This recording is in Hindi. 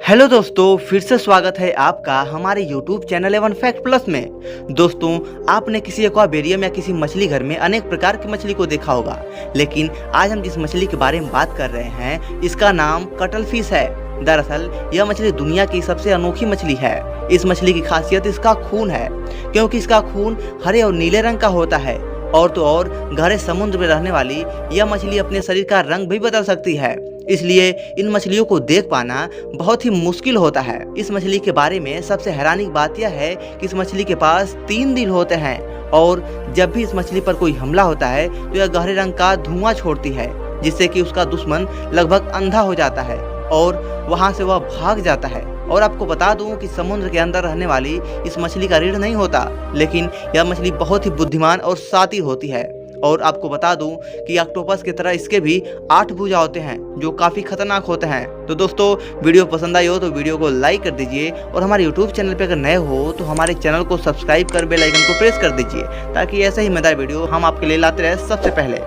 हेलो दोस्तों, फिर से स्वागत है आपका हमारे YouTube channel Avon fact plus में। दोस्तों, आपने किसी एक्वेरियम या किसी मछली घर में अनेक प्रकार की मछली को देखा होगा, लेकिन आज हम जिस मछली के बारे में बात कर रहे हैं इसका नाम कटल फिश है। दरअसल यह मछली दुनिया की सबसे अनोखी मछली है। इस मछली की खासियत इसका खून है, क्योंकि इसका खून हरे और नीले रंग का होता है। और तो और गहरे समुद्र में रहने वाली यह मछली अपने शरीर का रंग भी बदल सकती है, इसलिए इन मछलियों को देख पाना बहुत ही मुश्किल होता है। इस मछली के बारे में सबसे हैरानी की बात यह है कि इस मछली के पास 3 दिल होते हैं और जब भी इस मछली पर कोई हमला होता है तो यह गहरे रंग का धुआं छोड़ती है, जिससे कि उसका दुश्मन लगभग अंधा हो जाता है और वहां से वह भाग जाता है। और आपको बता दूं कि समुद्र के अंदर रहने वाली इस मछली का रीढ़ नहीं होता, लेकिन यह मछली बहुत ही बुद्धिमान और शातिर होती है। और आपको बता दूं कि ऑक्टोपस की तरह इसके भी 8 भुजा होते हैं, जो काफ़ी खतरनाक होते हैं। तो दोस्तों, वीडियो पसंद आई हो तो वीडियो को लाइक कर दीजिए और हमारे यूट्यूब चैनल पर अगर नए हो तो हमारे चैनल को सब्सक्राइब कर बेल आइकन को प्रेस कर दीजिए, ताकि ऐसे ही मजेदार वीडियो हम आपके लिए लाते रहे सबसे पहले।